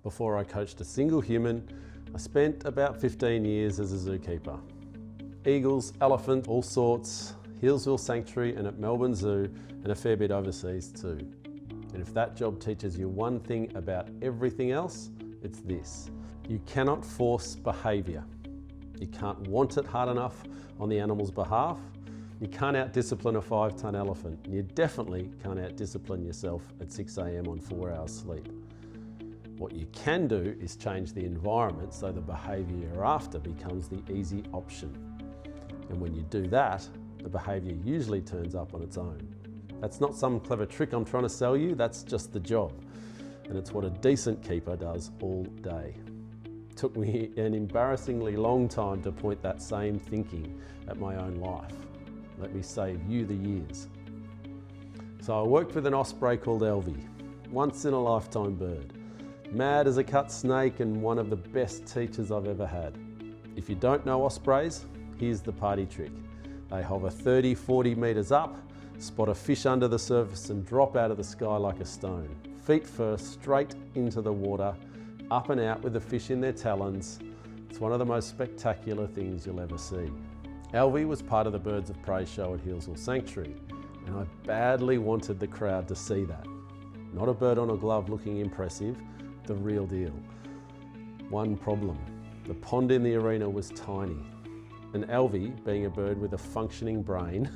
Before I coached a single human, I spent about 15 years as a zookeeper. Eagles, elephants, all sorts, Healesville Sanctuary and at Melbourne Zoo, and a fair bit overseas too. And if that job teaches you one thing about everything else, it's this. You cannot force behaviour. You can't want it hard enough on the animal's behalf. You can't out-discipline a 5-ton elephant. And you definitely can't out-discipline yourself at 6 AM on 4 hours sleep. What you can do is change the environment so the behaviour you're after becomes the easy option. And when you do that, the behaviour usually turns up on its own. That's not some clever trick I'm trying to sell you, that's just the job. And it's what a decent keeper does all day. It took me an embarrassingly long time to point that same thinking at my own life. Let me save you the years. So I worked with an osprey called Alvey, once in a lifetime bird. Mad as a cut snake and one of the best teachers I've ever had. If you don't know ospreys, here's the party trick. They hover 30, 40 metres up, spot a fish under the surface and drop out of the sky like a stone. Feet first, straight into the water, up and out with the fish in their talons. It's one of the most spectacular things you'll ever see. Alvey was part of the Birds of Prey show at Healesville Sanctuary, and I badly wanted the crowd to see that. Not a bird on a glove looking impressive, the real deal. One problem, the pond in the arena was tiny, and Alvey, being a bird with a functioning brain,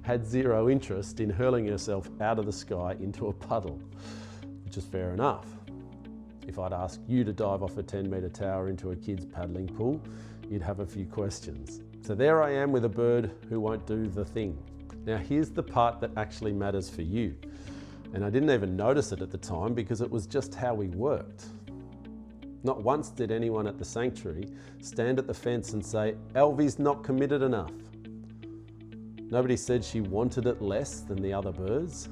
had zero interest in hurling herself out of the sky into a puddle, which is fair enough. If I'd asked you to dive off a 10-metre tower into a kid's paddling pool, you'd have a few questions. So there I am with a bird who won't do the thing. Now here's the part that actually matters for you. And I didn't even notice it at the time because it was just how we worked. Not once did anyone at the sanctuary stand at the fence and say, "Alvey's not committed enough." Nobody said she wanted it less than the other birds.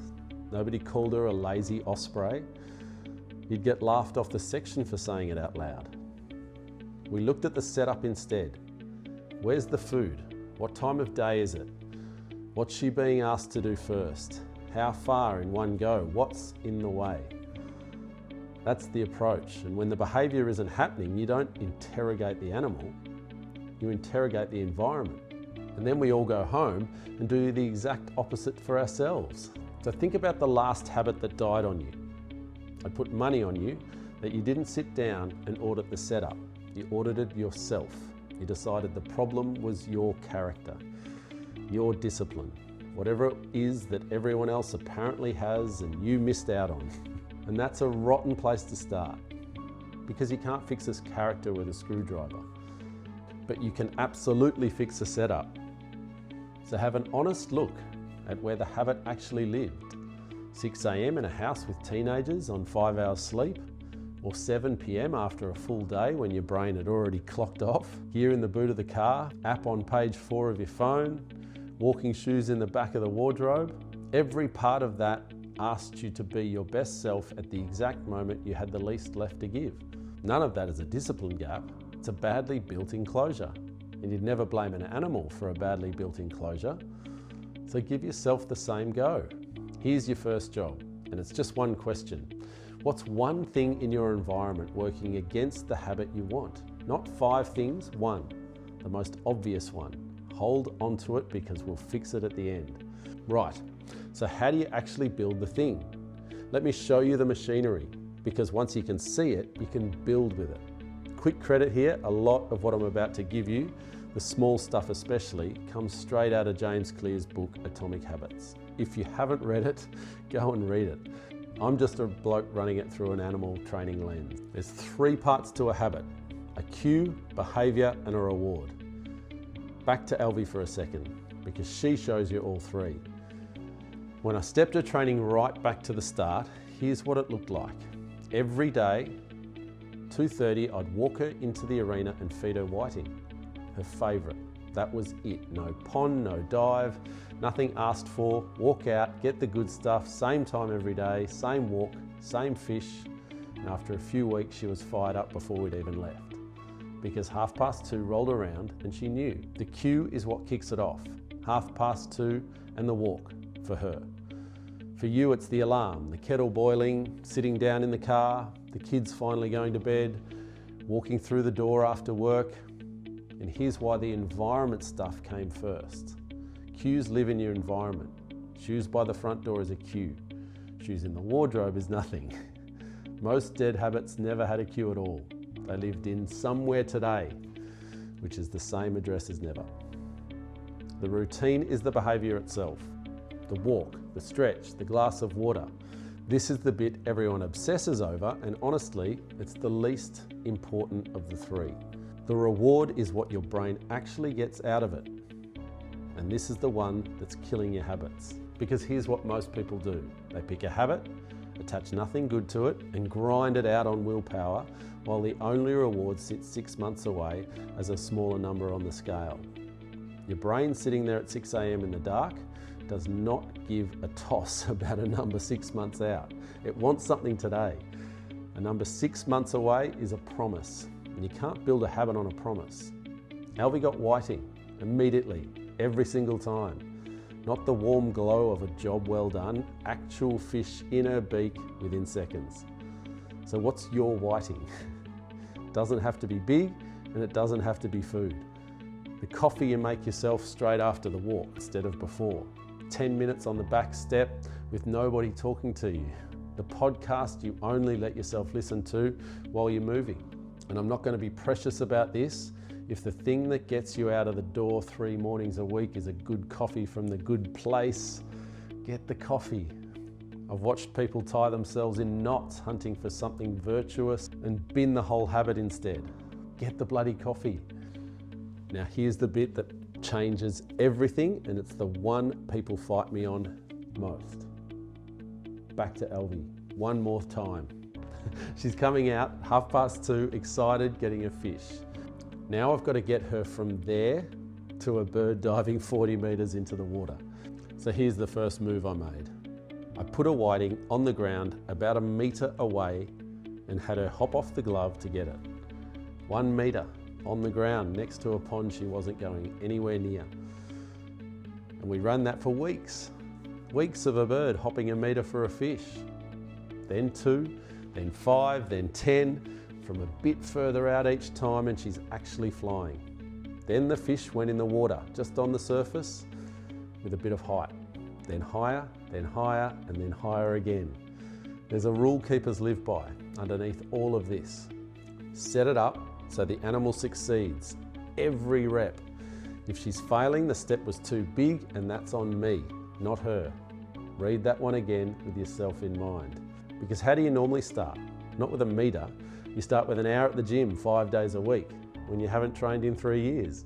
Nobody called her a lazy osprey. You'd get laughed off the section for saying it out loud. We looked at the setup instead. Where's the food? What time of day is it? What's she being asked to do first? How far in one go? What's in the way? That's the approach. And when the behaviour isn't happening, you don't interrogate the animal, you interrogate the environment. And then we all go home and do the exact opposite for ourselves. So think about the last habit that died on you. I put money on you that you didn't sit down and audit the setup. You audited yourself. You decided the problem was your character, your discipline. Whatever it is that everyone else apparently has and you missed out on. And that's a rotten place to start, because you can't fix this character with a screwdriver, but you can absolutely fix the setup. So have an honest look at where the habit actually lived. 6 AM in a house with teenagers on 5 hours sleep, or 7 PM after a full day when your brain had already clocked off, gear in the boot of the car, app on page 4 of your phone, walking shoes in the back of the wardrobe. Every part of that asked you to be your best self at the exact moment you had the least left to give. None of that is a discipline gap, it's a badly built enclosure. And you'd never blame an animal for a badly built enclosure. So give yourself the same go. Here's your first job, and it's just one question. What's one thing in your environment working against the habit you want? Not 5 things, one, the most obvious one. Hold onto it because we'll fix it at the end. Right, so how do you actually build the thing? Let me show you the machinery, because once you can see it, you can build with it. Quick credit here, a lot of what I'm about to give you, the small stuff especially, comes straight out of James Clear's book, Atomic Habits. If you haven't read it, go and read it. I'm just a bloke running it through an animal training lens. There's 3 parts to a habit: a cue, behaviour, and a reward. Back to Alvey for a second, because she shows you all 3. When I stepped her training right back to the start, here's what it looked like. Every day, 2:30, I'd walk her into the arena and feed her whiting, her favourite. That was it. No pond, no dive, nothing asked for. Walk out, get the good stuff, same time every day, same walk, same fish. And after a few weeks, she was fired up before we'd even left. Because 2:30 rolled around and she knew. The cue is what kicks it off. 2:30 and the walk for her. For you, it's the alarm, the kettle boiling, sitting down in the car, the kids finally going to bed, walking through the door after work. And here's why the environment stuff came first. Cues live in your environment. Shoes by the front door is a cue. Shoes in the wardrobe is nothing. Most dead habits never had a cue at all. They lived in somewhere today, which is the same address as never. The routine is the behaviour itself. The walk, the stretch, the glass of water. This is the bit everyone obsesses over, and honestly, it's the least important of the three. The reward is what your brain actually gets out of it. And this is the one that's killing your habits. Because here's what most people do. They pick a habit, attach nothing good to it, and grind it out on willpower, while the only reward sits 6 months away as a smaller number on the scale. Your brain sitting there at 6 a.m. in the dark does not give a toss about a number 6 months out. It wants something today. A number 6 months away is a promise, and you can't build a habit on a promise. Alvey got whiting immediately, every single time. Not the warm glow of a job well done, actual fish in her beak within seconds. So what's your whiting? It doesn't have to be big, and it doesn't have to be food. The coffee you make yourself straight after the walk instead of before. 10 minutes on the back step with nobody talking to you. The podcast you only let yourself listen to while you're moving. And I'm not going to be precious about this. If the thing that gets you out of the door 3 mornings a week is a good coffee from the good place, get the coffee. I've watched people tie themselves in knots hunting for something virtuous and bin the whole habit instead. Get the bloody coffee. Now here's the bit that changes everything, and it's the one people fight me on most. Back to Alvey, one more time. She's coming out 2:30, excited, getting a fish. Now I've got to get her from there to a bird diving 40 metres into the water. So here's the first move I made. I put a whiting on the ground about 1 metre away and had her hop off the glove to get it. 1 metre on the ground next to a pond she wasn't going anywhere near. And we ran that for weeks. Weeks of a bird hopping 1 metre for a fish. Then 2, then 5, then 10, from a bit further out each time, and she's actually flying. Then the fish went in the water, just on the surface, with a bit of height. Then higher, and then higher again. There's a rule keepers live by underneath all of this. Set it up so the animal succeeds, every rep. If she's failing, the step was too big, and that's on me, not her. Read that one again with yourself in mind. Because how do you normally start? Not with 1 metre. You start with an hour at the gym 5 days a week when you haven't trained in 3 years.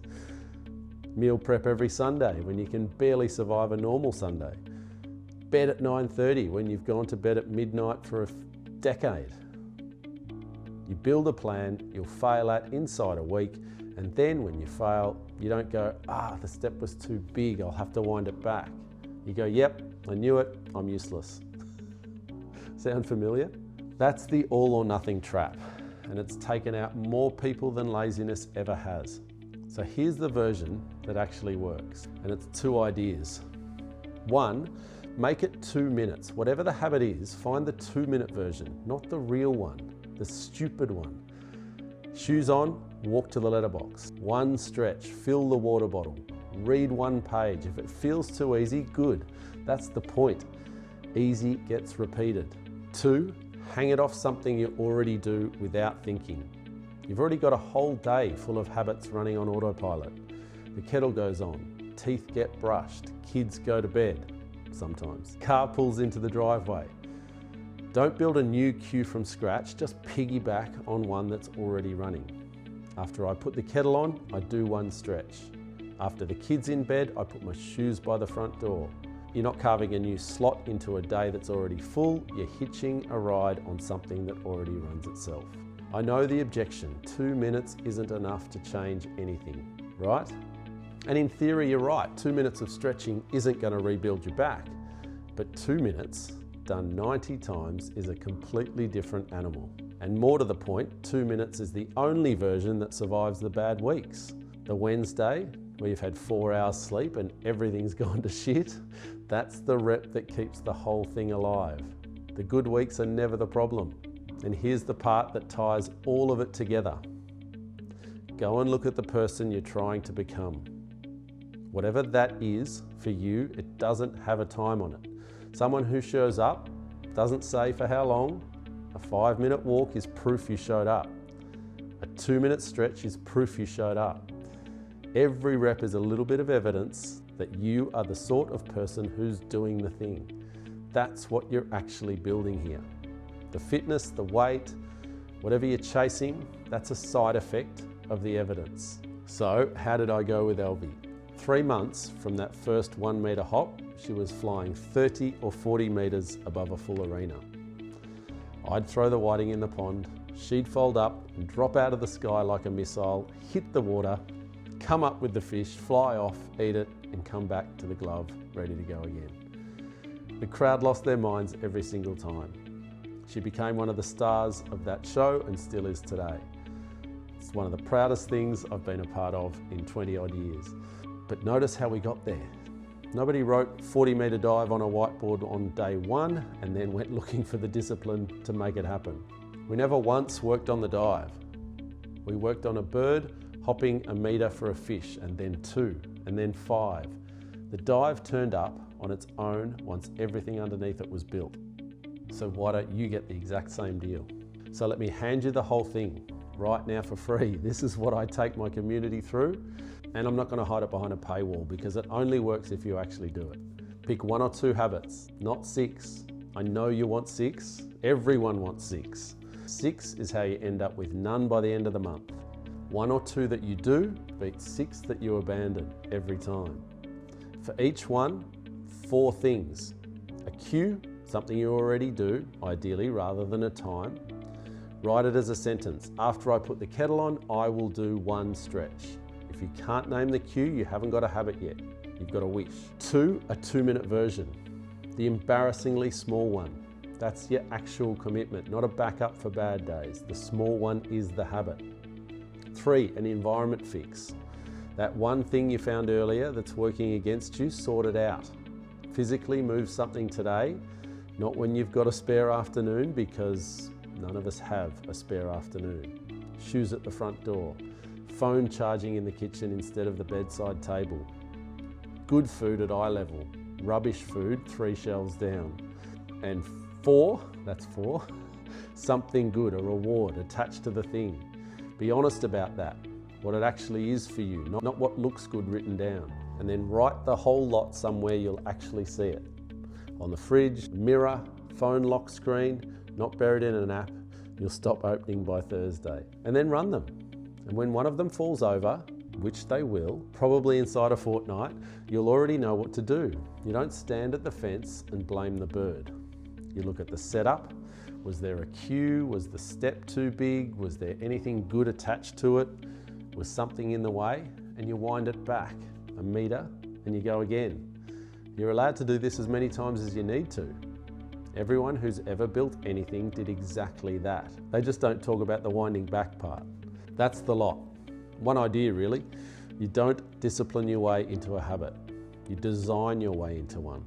Meal prep every Sunday when you can barely survive a normal Sunday. Bed at 9:30 when you've gone to bed at midnight for a decade. You build a plan you'll fail at inside a week, and then when you fail, you don't go, the step was too big, I'll have to wind it back. You go, yep, I knew it, I'm useless. Sound familiar? That's the all or nothing trap, and it's taken out more people than laziness ever has. So here's the version that actually works, and it's 2 ideas. 1, make it 2 minutes. Whatever the habit is, find the 2-minute version, not the real one, the stupid one. Shoes on, walk to the letterbox. 1 stretch, fill the water bottle. Read 1 page. If it feels too easy, good. That's the point. Easy gets repeated. 2, hang it off something you already do without thinking. You've already got a whole day full of habits running on autopilot. The kettle goes on, teeth get brushed, kids go to bed, sometimes. Car pulls into the driveway. Don't build a new cue from scratch, just piggyback on one that's already running. After I put the kettle on, I do 1 stretch. After the kid's in bed, I put my shoes by the front door. You're not carving a new slot into a day that's already full, you're hitching a ride on something that already runs itself. I know the objection, 2 minutes isn't enough to change anything, right? And in theory, you're right, 2 minutes of stretching isn't going to rebuild your back, but 2 minutes done 90 times is a completely different animal. And more to the point, 2 minutes is the only version that survives the bad weeks. The Wednesday, where you've had 4 hours sleep and everything's gone to shit, that's the rep that keeps the whole thing alive. The good weeks are never the problem. And here's the part that ties all of it together. Go and look at the person you're trying to become. Whatever that is for you, it doesn't have a time on it. Someone who shows up doesn't say for how long. A 5-minute walk is proof you showed up. A 2-minute stretch is proof you showed up. Every rep is a little bit of evidence that you are the sort of person who's doing the thing. That's what you're actually building here. The fitness, the weight, whatever you're chasing, that's a side effect of the evidence. So how did I go with Alvey? 3 months from that first 1 metre hop, she was flying 30 or 40 metres above a full arena. I'd throw the whiting in the pond, she'd fold up and drop out of the sky like a missile, hit the water, come up with the fish, fly off, eat it, and come back to the glove, ready to go again. The crowd lost their minds every single time. She became one of the stars of that show and still is today. It's one of the proudest things I've been a part of in 20 odd years. But notice how we got there. Nobody wrote 40 metre dive on a whiteboard on day one and then went looking for the discipline to make it happen. We never once worked on the dive. We worked on a bird hopping a metre for a fish, and then 2, and then 5. The dive turned up on its own once everything underneath it was built. So why don't you get the exact same deal? So let me hand you the whole thing right now for free. This is what I take my community through, and I'm not going to hide it behind a paywall because it only works if you actually do it. Pick 1 or 2 habits, not 6. I know you want 6. Everyone wants 6. 6 is how you end up with none by the end of the month. 1 or 2 that you do beats 6 that you abandon every time. For each one, 4 things. A cue, something you already do, ideally, rather than a time. Write it as a sentence. After I put the kettle on, I will do 1 stretch. If you can't name the cue, you haven't got a habit yet. You've got a wish. 2, a 2-minute version. The embarrassingly small one. That's your actual commitment, not a backup for bad days. The small one is the habit. 3, an environment fix. That one thing you found earlier that's working against you, sort it out. Physically move something today, not when you've got a spare afternoon, because none of us have a spare afternoon. Shoes at the front door. Phone charging in the kitchen instead of the bedside table. Good food at eye level. Rubbish food 3 shelves down. And 4, that's 4, something good, a reward attached to the thing. Be honest about that, what it actually is for you, not what looks good written down. And then write the whole lot somewhere you'll actually see it. On the fridge, mirror, phone lock screen, not buried in an app you'll stop opening by Thursday. And then run them. And when one of them falls over, which they will, probably inside a fortnight, you'll already know what to do. You don't stand at the fence and blame the bird. You look at the setup. Was there a cue? Was the step too big? Was there anything good attached to it? Was something in the way? And you wind it back 1 metre and you go again. You're allowed to do this as many times as you need to. Everyone who's ever built anything did exactly that. They just don't talk about the winding back part. That's the lot. One idea really. You don't discipline your way into a habit. You design your way into one.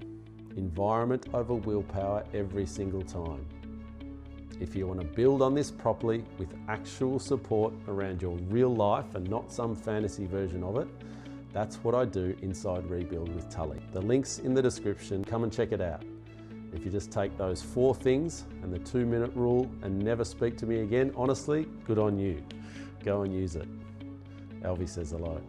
Environment over willpower every single time. If you want to build on this properly with actual support around your real life and not some fantasy version of it, that's what I do inside Rebuild with Tully. The link's in the description, come and check it out. If you just take those 4 things and the 2-minute rule and never speak to me again, honestly, good on you. Go and use it. Alvey says hello.